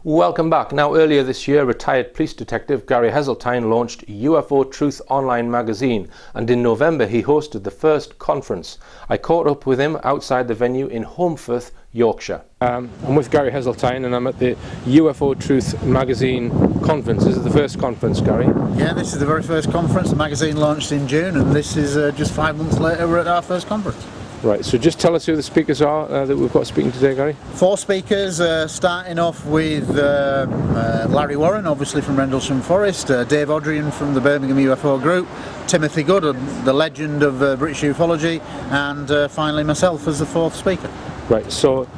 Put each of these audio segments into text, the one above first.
Welcome back. Now, earlier this year, retired police detective Gary Heseltine launched UFO Truth online magazine, and in November he hosted the first conference. I caught up with him outside the venue in Holmfirth, Yorkshire. I'm with Gary Heseltine and I'm at the UFO Truth Magazine conference. This is the first conference, Gary? Yeah, this is the very first conference. The magazine launched in June, and this is just 5 months later we're at our first conference. Right, so just tell us who the speakers are that we've got speaking today, Gary. 4 speakers, starting off with Larry Warren, obviously from Rendlesham Forest, Dave Odrian from the Birmingham UFO Group, Timothy Good, the legend of British ufology, and finally myself as the 4th speaker. Right, so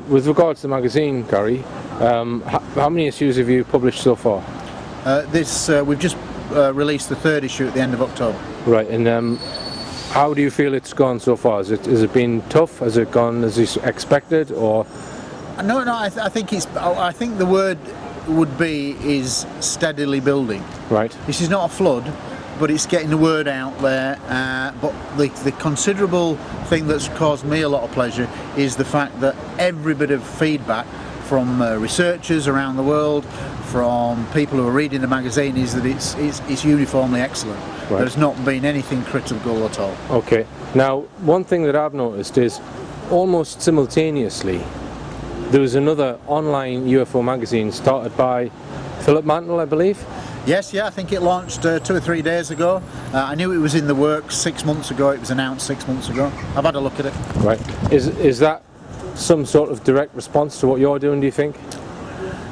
with regards to the magazine, Gary, how many issues have you published so far? We've just released the 3rd issue at the end of October. Right, and how do you feel it's gone so far? Has it been tough? Has it gone as you expected, or? No, I think the word would be is steadily building. Right. This is not a flood, but it's getting the word out there. But the considerable thing that's caused me a lot of pleasure is the fact that every bit of feedback from researchers around the world, from people who are reading the magazine, is that it's uniformly excellent. Right. There's not been anything critical at all. Okay. Now, one thing that I've noticed is almost simultaneously there was another online UFO magazine started by Philip Mantle, I believe. Yes, yeah, I think it launched 2 or 3 days ago. I knew it was in the works 6 months ago. It was announced 6 months ago. I've had a look at it. Right. Is that some sort of direct response to what you're doing, do you think?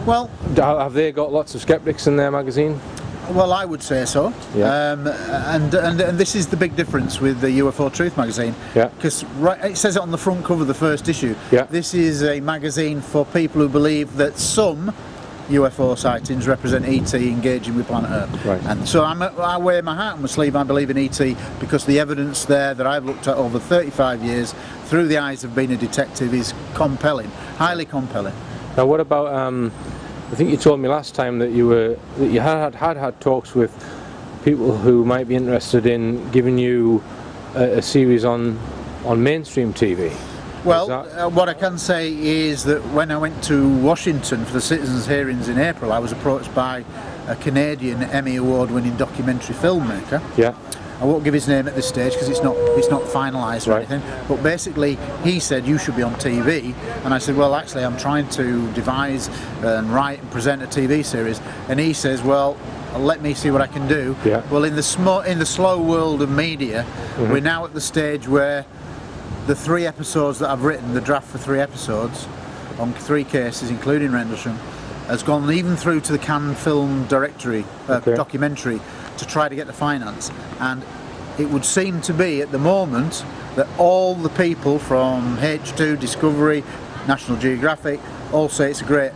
Well, have they got lots of skeptics in their magazine? Well, I would say so. Yeah. And this is the big difference with the UFO Truth magazine. Yeah. Because it says it on the front cover of the first issue. Yeah. This is a magazine for people who believe that some UFO sightings represent ET engaging with planet Earth. Right. And so I wear my heart on my sleeve. I believe in ET because the evidence there that I've looked at over 35 years through the eyes of being a detective is compelling, highly compelling. Now, what about? I think you told me last time that you had talks with people who might be interested in giving you a series on mainstream TV. Well, what I can say is that when I went to Washington for the citizens' hearings in April, I was approached by a Canadian Emmy Award-winning documentary filmmaker. Yeah. I won't give his name at this stage because it's not finalised or anything. But basically, he said you should be on TV, and I said, well, actually, I'm trying to devise and write and present a TV series. And he says, well, let me see what I can do. Yeah. Well, in the slow world of media, we're now at the stage where the 3 episodes that I've written, the draft for 3 episodes on 3 cases, including Rendlesham, has gone even through to the Cannes Film Directory documentary to try to get the finance. And it would seem to be at the moment that all the people from H2, Discovery, National Geographic all say it's a great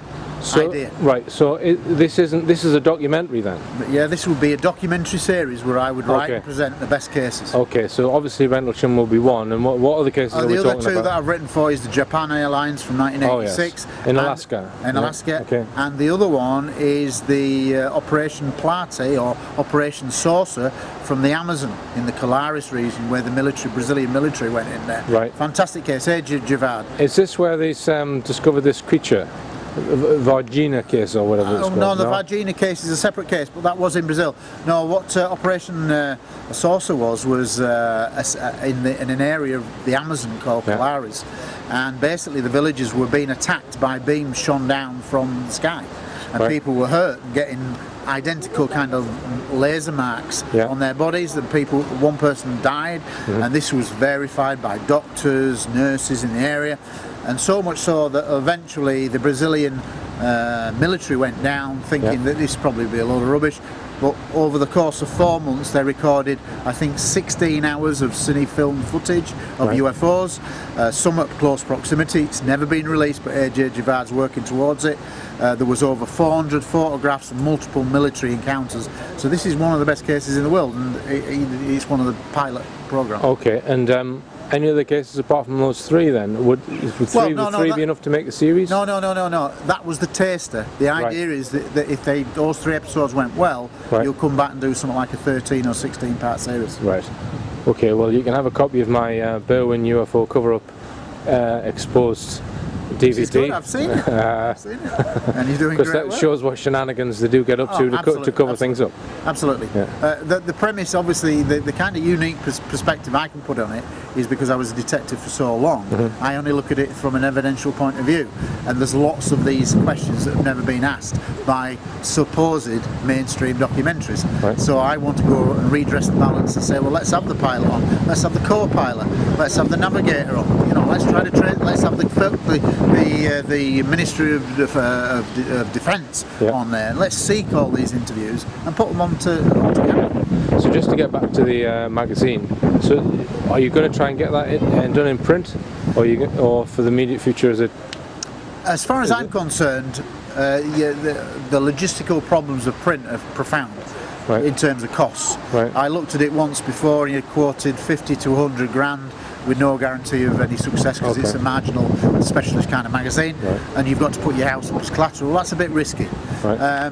idea. Right, so this is a documentary then? Yeah, this would be a documentary series where I would write and present the best cases. Okay, so obviously Rendlesham will be one, and what other cases are we talking about? The other 2 that I've written for is the Japan Airlines from 1986. Oh, yes. In Alaska. In Alaska. Okay. And the other one is the Operation Plate or Operation Saucer from the Amazon in the Colares region, where the Brazilian military went in there. Right. Fantastic case, Ajay Javad. Is this where they discovered this creature? Varginha case or whatever it's called? No, the Varginha case is a separate case, but that was in Brazil. No, what Operation Saucer was in an area of the Amazon called Colares, and basically the villagers were being attacked by beams shone down from the sky, and people were hurt and getting identical kind of laser marks on their bodies. And one person died, and this was verified by doctors, nurses in the area. And so much so that eventually the Brazilian military went down thinking that this would probably be a load of rubbish. But over the course of 4 months they recorded, I think, 16 hours of cine film footage of UFOs, some at close proximity. It's never been released, but Ajay Javad's working towards it. There was over 400 photographs of multiple military encounters. So this is one of the best cases in the world, and it's one of the pilot programs. Okay, and any other cases apart from those 3 then? Would 3 be enough to make the series? No. That was the taster. The idea is that if those 3 episodes went well, you'll come back and do something like a 13 or 16 part series. Right. Okay, well, you can have a copy of my Berwyn UFO cover-up exposed DVD. I've seen it. I've seen it. And you're doing great work. Because that shows what shenanigans they do get up to cover things up. Absolutely. Yeah. The premise, obviously, the kind of unique perspective I can put on it is because I was a detective for so long. I only look at it from an evidential point of view, and there's lots of these questions that have never been asked by supposed mainstream documentaries. Right. So I want to go and redress the balance and say, well, let's have the pilot on, let's have the co-pilot, let's have the navigator on. You know, let's try to let's have the Ministry of Defence on there. Let's seek all these interviews and put them onto camera. So just to get back to the magazine, so are you going to try and get that done in print, or for the immediate future is it? As far as I'm concerned, the logistical problems of print are profound. Right. In terms of costs. Right. I looked at it once before and you quoted 50 to 100 grand with no guarantee of any success because it's a marginal specialist kind of magazine, and you've got to put your house up as collateral. That's a bit risky. Right.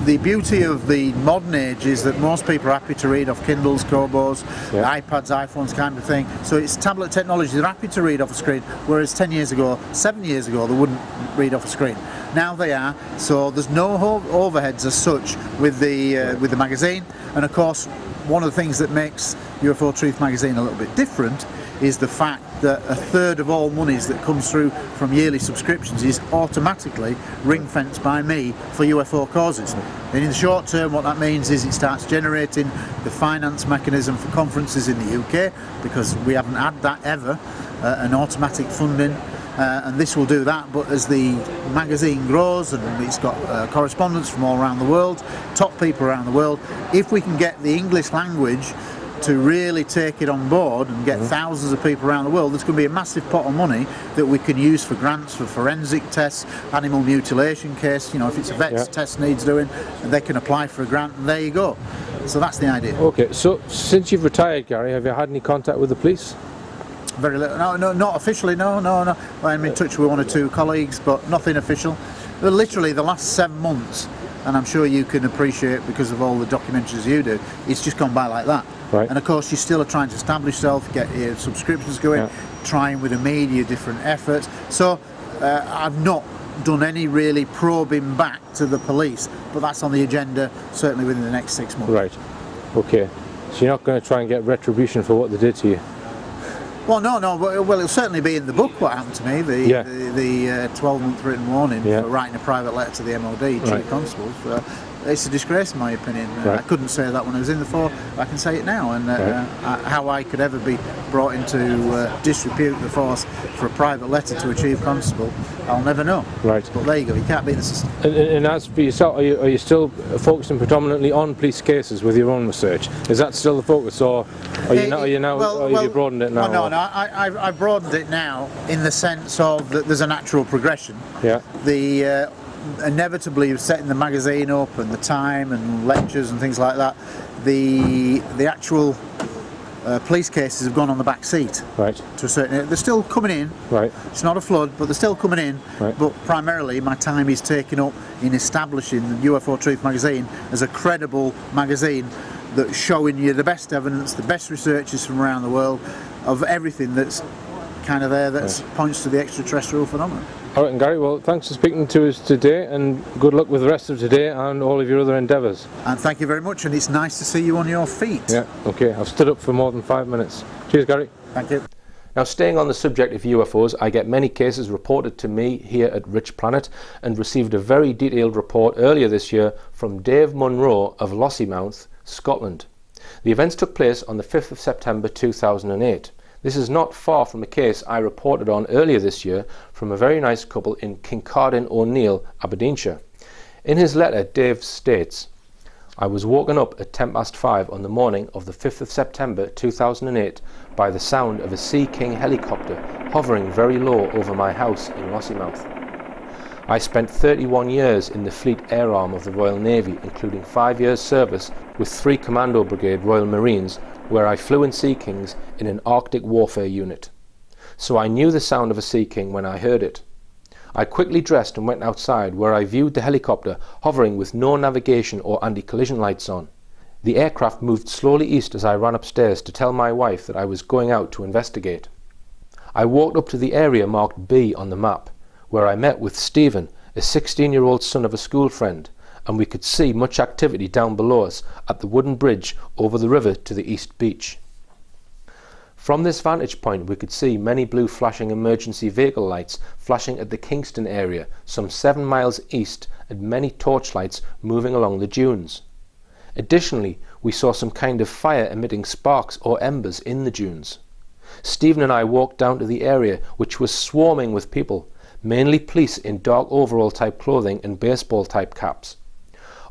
The beauty of the modern age is that most people are happy to read off Kindles, Kobos, iPads, iPhones kind of thing. So it's tablet technology. They're happy to read off a screen, whereas 7 years ago, they wouldn't read off a screen. Now they are, so there's no overheads as such with the magazine. And of course, one of the things that makes UFO Truth Magazine a little bit different is the fact that a third of all monies that comes through from yearly subscriptions is automatically ring-fenced by me for UFO causes. And in the short term, what that means is it starts generating the finance mechanism for conferences in the UK, because we haven't had that ever, an automatic funding. And this will do that, but as the magazine grows and it's got correspondence from all around the world, top people around the world, if we can get the English language to really take it on board and get thousands of people around the world, there's going to be a massive pot of money that we can use for grants for forensic tests, animal mutilation case, you know, if it's a vet's test needs doing, they can apply for a grant, and there you go. So that's the idea. Okay, so since you've retired, Gary, have you had any contact with the police? Very little. No, not officially, no. I'm in touch with one or two colleagues, but nothing official. Literally the last 7 months, and I'm sure you can appreciate because of all the documentaries you do, it's just gone by like that. Right. And of course you still are trying to establish yourself, get your subscriptions going, trying with the media, different efforts. So I've not done any really probing back to the police, but that's on the agenda certainly within the next 6 months. Right. Okay. So you're not going to try and get retribution for what they did to you? Well, no. Well, it'll certainly be in the book what happened to me, the 12-month written warning for writing a private letter to the MOD, Chief Constables. It's a disgrace in my opinion. I couldn't say that when I was in the force, I can say it now. And how I could ever be brought into disrepute the force for a private letter to a Chief Constable, I'll never know. Right. But there you go, you can't beat the system. And as for yourself, are you still focusing predominantly on police cases with your own research? Is that still the focus, or are you broadened it now? No, I've broadened it now in the sense of that there's a natural progression. Yeah. The inevitably setting the magazine up and the time and lectures and things like that, the actual police cases have gone on the back seat. Right. To a certain, they're still coming in. Right. It's not a flood, but they're still coming in. Right. But primarily, my time is taken up in establishing the UFO Truth Magazine as a credible magazine that's showing you the best evidence, the best researchers from around the world of everything that's kind of there that points to the extraterrestrial phenomenon. All right, and Gary, well, thanks for speaking to us today, and good luck with the rest of today and all of your other endeavours. And thank you very much, and it's nice to see you on your feet. Yeah, okay, I've stood up for more than 5 minutes. Cheers, Gary. Thank you. Now, staying on the subject of UFOs, I get many cases reported to me here at Richplanet, and received a very detailed report earlier this year from Dave Munro of Lossiemouth, Scotland. The events took place on the 5th of September 2008. This is not far from a case I reported on earlier this year from a very nice couple in Kincardine O'Neill, Aberdeenshire. In his letter, Dave states, "I was woken up at 5:10 on the morning of the 5th of September 2008 by the sound of a Sea King helicopter hovering very low over my house in Lossiemouth. I spent 31 years in the Fleet Air Arm of the Royal Navy, including 5 years service with 3 Commando Brigade Royal Marines, where I flew in Sea Kings in an Arctic warfare unit. So I knew the sound of a Sea King when I heard it. I quickly dressed and went outside, where I viewed the helicopter hovering with no navigation or anti-collision lights on. The aircraft moved slowly east as I ran upstairs to tell my wife that I was going out to investigate. I walked up to the area marked B on the map, where I met with Stephen, a 16-year-old son of a school friend, and we could see much activity down below us at the wooden bridge over the river to the east beach. From this vantage point we could see many blue flashing emergency vehicle lights flashing at the Kingston area some 7 miles east, and many torchlights moving along the dunes. Additionally, we saw some kind of fire emitting sparks or embers in the dunes. Stephen and I walked down to the area, which was swarming with people, mainly police in dark overall type clothing and baseball type caps.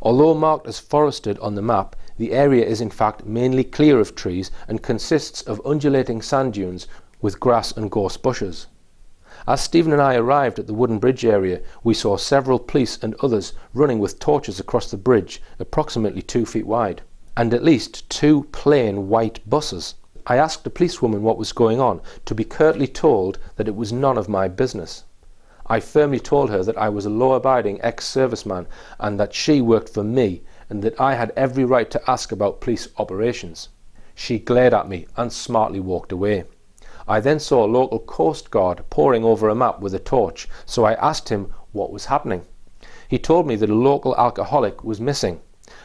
Although marked as forested on the map, the area is in fact mainly clear of trees and consists of undulating sand dunes with grass and gorse bushes. As Stephen and I arrived at the wooden bridge area, we saw several police and others running with torches across the bridge, approximately 2 feet wide, and at least 2 plain white buses. I asked a policewoman what was going on, to be curtly told that it was none of my business. I firmly told her that I was a law-abiding ex-serviceman and that she worked for me, and that I had every right to ask about police operations. She glared at me and smartly walked away. I then saw a local coast guard poring over a map with a torch, so I asked him what was happening. He told me that a local alcoholic was missing,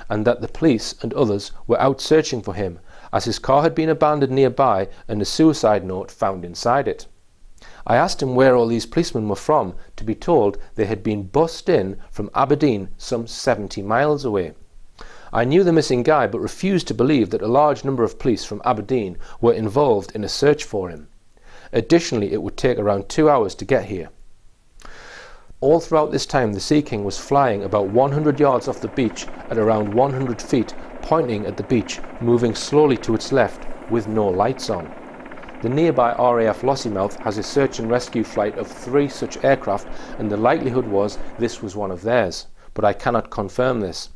and that the police and others were out searching for him, as his car had been abandoned nearby and a suicide note found inside it. I asked him where all these policemen were from, to be told they had been bussed in from Aberdeen some 70 miles away. I knew the missing guy, but refused to believe that a large number of police from Aberdeen were involved in a search for him. Additionally, it would take around 2 hours to get here. All throughout this time, the Sea King was flying about 100 yards off the beach at around 100 feet, pointing at the beach, moving slowly to its left with no lights on. The nearby RAF Lossiemouth has a search and rescue flight of 3 such aircraft, and the likelihood was this was one of theirs, but I cannot confirm this.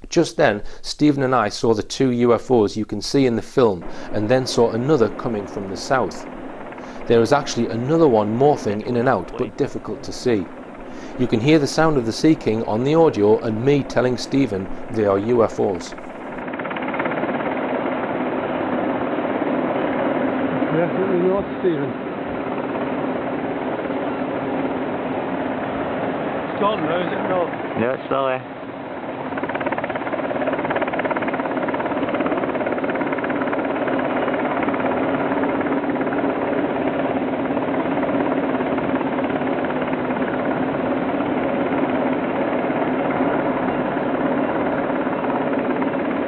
Just then, Stephen and I saw the 2 UFOs you can see in the film, and then saw another coming from the south. There is actually another one morphing in and out, but difficult to see. You can hear the sound of the Sea King on the audio and me telling Stephen they are UFOs. Definitely not, Stephen. It's gone now, is it not? No, it's still there.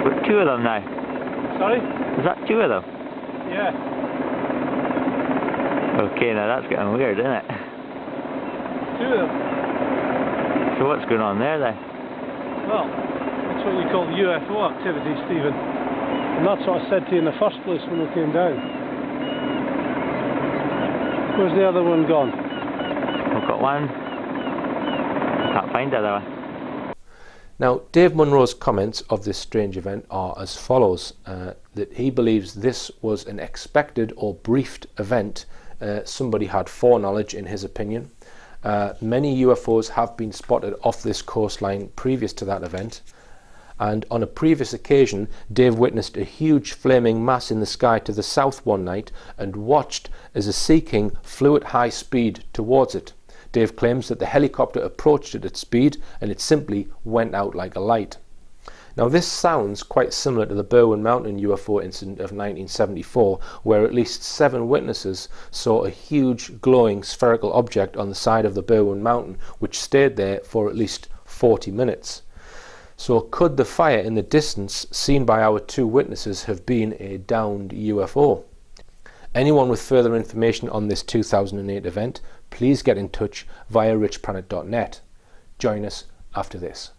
With 2 of them now. Sorry? Is that 2 of them? Yeah. Okay, now that's getting weird, isn't it? 2 of them. So what's going on there then? Well, that's what you call UFO activity, Stephen. And that's what I said to you in the first place when we came down. Where's the other one gone? We've got one. Can't find the other one. Now, Dave Munro's comments of this strange event are as follows, that he believes this was an expected or briefed event. Somebody had foreknowledge in his opinion. Many UFOs have been spotted off this coastline previous to that event, and on a previous occasion Dave witnessed a huge flaming mass in the sky to the south one night and watched as a Sea King flew at high speed towards it. Dave claims that the helicopter approached it at speed and it simply went out like a light. Now this sounds quite similar to the Berwyn Mountain UFO incident of 1974, where at least 7 witnesses saw a huge glowing spherical object on the side of the Berwyn Mountain which stayed there for at least 40 minutes. So could the fire in the distance seen by our 2 witnesses have been a downed UFO? Anyone with further information on this 2008 event, please get in touch via richplanet.net. Join us after this.